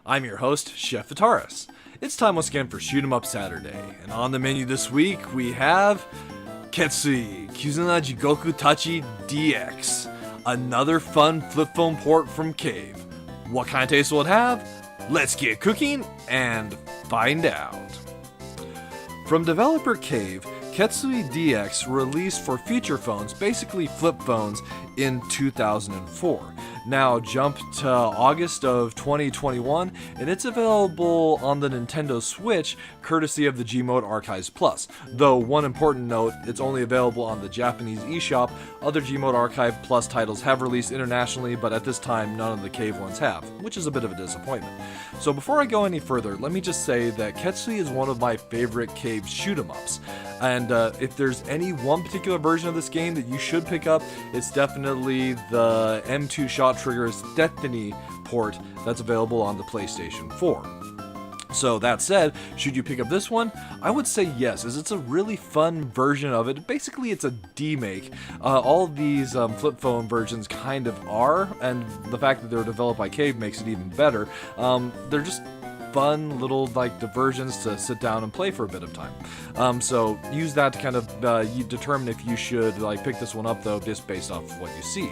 I'm your host, Chef Vitaris. It's time once again for Shoot 'em Up Saturday, and on the menu this week we have Ketsui Kizuna Jigoku Tachi DX, another fun flip phone port from Cave. What kind of taste will it have? Let's get cooking and find out. From developer Cave, Ketsui DX released for feature phones, basically flip phones, in 2004. Now jump to August of 2021, and it's available on the Nintendo Switch, courtesy of the Gmode Archives Plus. Though one important note, it's only available on the Japanese eShop. Other Gmode Archive Plus titles have released internationally, but at this time none of the Cave ones have, which is a bit of a disappointment. So before I go any further, let me just say that Ketsui is one of my favorite Cave shoot-em-ups. And if there's any one particular version of this game that you should pick up, it's definitely the M2 Shot Trigger's Destiny port that's available on the PlayStation 4. So that said, should you pick up this one? I would say yes, as it's a really fun version of it. Basically, it's a demake. All of these flip phone versions kind of are, and the fact that they're developed by Cave makes it even better. They're just fun little diversions to sit down and play for a bit of time. So use that to kind of you determine if you should pick this one up, though, just based off of what you see.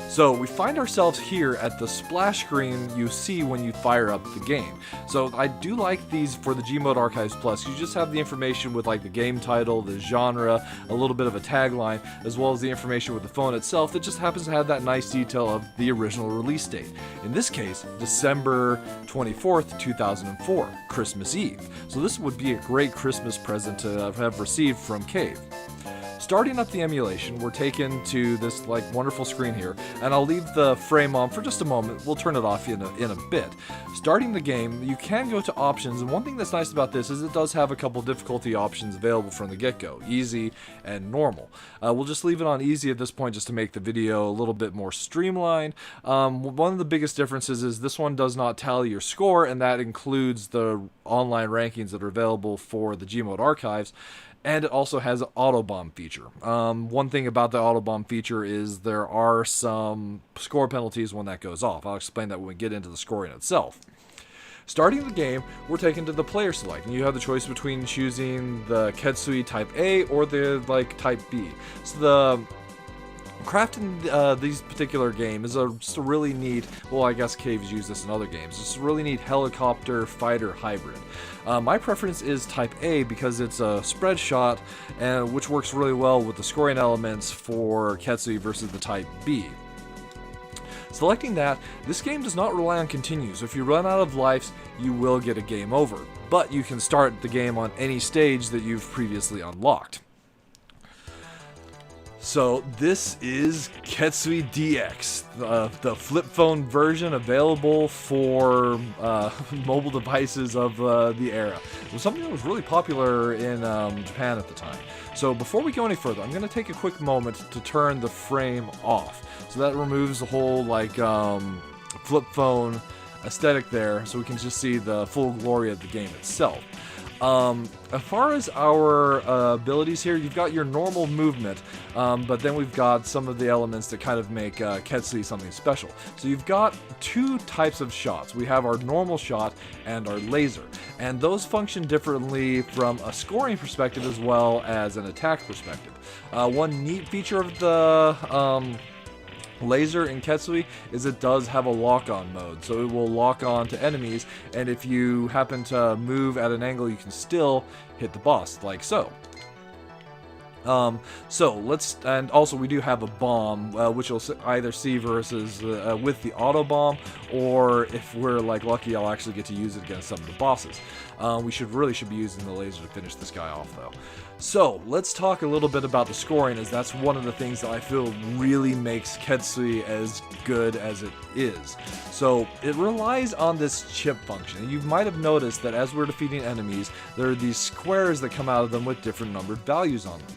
So we find ourselves here at the splash screen you see when you fire up the game. So I do like these for the Gmode Archives Plus. You just have the information with the game title, the genre, a little bit of a tagline, as well as the information with the phone itself that just happens to have that nice detail of the original release date. In this case, December 24th, 2004, Christmas Eve. So this would be a great Christmas present to have received from Cave. Starting up the emulation, we're taken to this wonderful screen here, and I'll leave the frame on for just a moment. We'll turn it off in a bit. Starting the game, you can go to options, and one thing that's nice about this is it does have a couple difficulty options available from the get-go, easy and normal. We'll just leave it on easy at this point just to make the video a little bit more streamlined. One of the biggest differences is this one does not tally your score, and that includes the online rankings that are available for the Gmode Archives. And it also has an Autobomb feature. One thing about the Autobomb feature is there are some score penalties when that goes off. I'll explain that when we get into the scoring itself. Starting the game, we're taken to the player select, and you have the choice between choosing the Ketsui Type A or the Type B. So the crafting these particular game is just a really neat, well, I guess Cave's used this in other games, it's a really neat helicopter fighter hybrid. My preference is Type A because it's a spread shot, which works really well with the scoring elements for Ketsui versus the Type B. Selecting that, this game does not rely on continue, so if you run out of lives, you will get a game over, but you can start the game on any stage that you've previously unlocked. So this is Ketsui DX, the flip phone version available for mobile devices of the era. It was something that was really popular in Japan at the time. So before we go any further, I'm going to take a quick moment to turn the frame off. So that removes the whole flip phone aesthetic there, so we can just see the full glory of the game itself. As far as our abilities here, you've got your normal movement, but then we've got some of the elements that kind of make Ketsui something special. So you've got two types of shots. We have our normal shot and our laser, and those function differently from a scoring perspective as well as an attack perspective. One neat feature of the laser in Ketsui is it does have a lock-on mode, so it will lock on to enemies, and if you happen to move at an angle, you can still hit the boss, like so. And also we do have a bomb, which you'll either see versus with the auto bomb, or if we're lucky, I'll actually get to use it against some of the bosses. We should be using the laser to finish this guy off, though. So let's talk a little bit about the scoring, as that's one of the things that I feel really makes Ketsui as good as it is. So it relies on this chip function. You might have noticed that as we're defeating enemies, there are these squares that come out of them with different numbered values on them.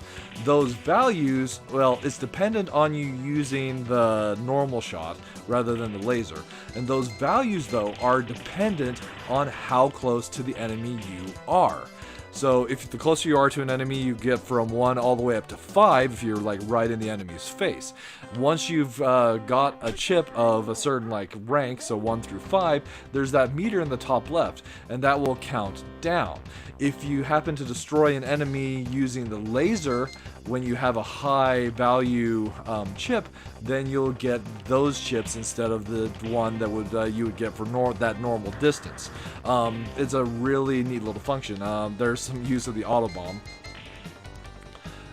Those values, well, it's dependent on you using the normal shot rather than the laser. And those values, though, are dependent on how close to the enemy you are. So if the closer you are to an enemy, you get from 1 all the way up to 5 if you're like right in the enemy's face. Once you've got a chip of a certain like rank, so 1 through 5, there's that meter in the top left, and that will count down. If you happen to destroy an enemy using the laser when you have a high value chip, then you'll get those chips instead of the one that would you would get for that normal distance. It's a really neat little function. There's some use of the auto bomb.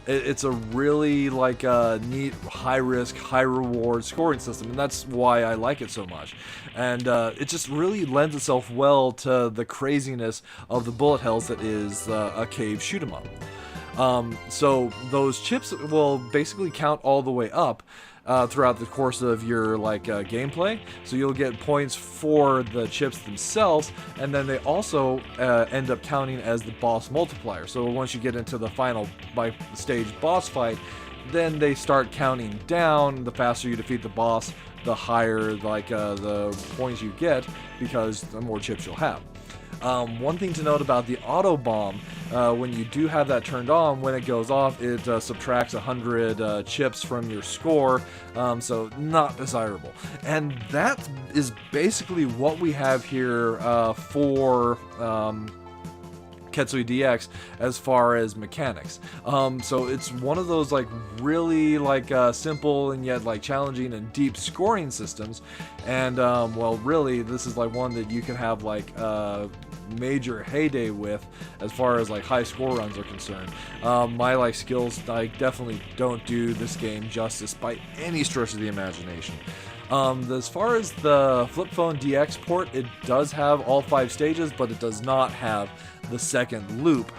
It's a really like neat, high risk, high reward scoring system, and that's why I like it so much. And it just really lends itself well to the craziness of the bullet hells that is a cave shoot 'em up. So those chips will basically count all the way up throughout the course of your gameplay. So you'll get points for the chips themselves, and then they also end up counting as the boss multiplier. So once you get into the final stage boss fight, then they start counting down. The faster you defeat the boss, the higher the points you get, because the more chips you'll have. One thing to note about the auto bomb, when you do have that turned on, when it goes off, it subtracts 100 chips from your score, so not desirable. And that is basically what we have here for Ketsui DX as far as mechanics. So it's one of those really simple and yet challenging and deep scoring systems, and well, really this is one that you can have major heyday with as far as high score runs are concerned. My skills definitely don't do this game justice by any stretch of the imagination. As far as the flip phone DX port, it does have all 5 stages, but it does not have the second loop,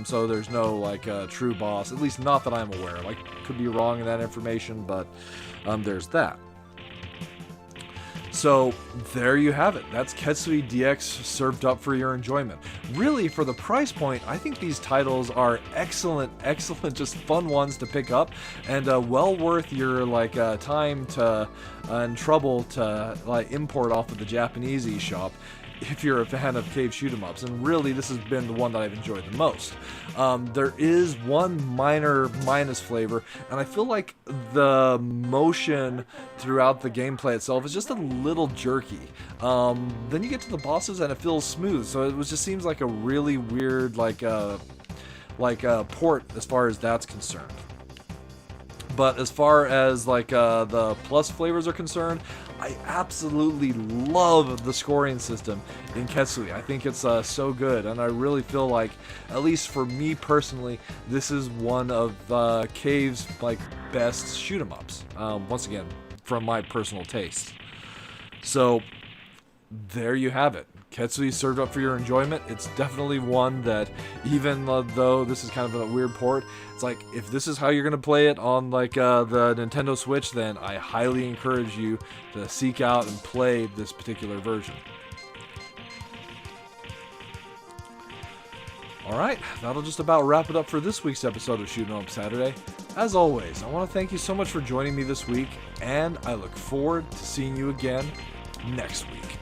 so there's no true boss, at least not that I'm aware of. I could be wrong in that information, but there's that. So there you have it. That's Ketsui DX served up for your enjoyment. Really, for the price point, I think these titles are excellent, just fun ones to pick up, and well worth your time to and trouble to import off of the Japanese eShop if you're a fan of cave shoot 'em ups. And really, this has been the one that I've enjoyed the most. There is one minor minus flavor, and I feel like the motion throughout the gameplay itself is just a little jerky. Then you get to the bosses and it feels smooth, so it just seems like a really weird port as far as that's concerned. But as far as the plus flavors are concerned, I absolutely love the scoring system in Ketsui. I think it's so good, and I really feel like, at least for me personally, this is one of Cave's best shoot 'em ups. Once again, from my personal taste. So there you have it. Ketsui served up for your enjoyment. It's definitely one that, even though this is kind of a weird port, it's if this is how you're going to play it on the Nintendo Switch, then I highly encourage you to seek out and play this particular version. Alright, that'll just about wrap it up for this week's episode of Shootin' Up Saturday. As always, I want to thank you so much for joining me this week, and I look forward to seeing you again next week.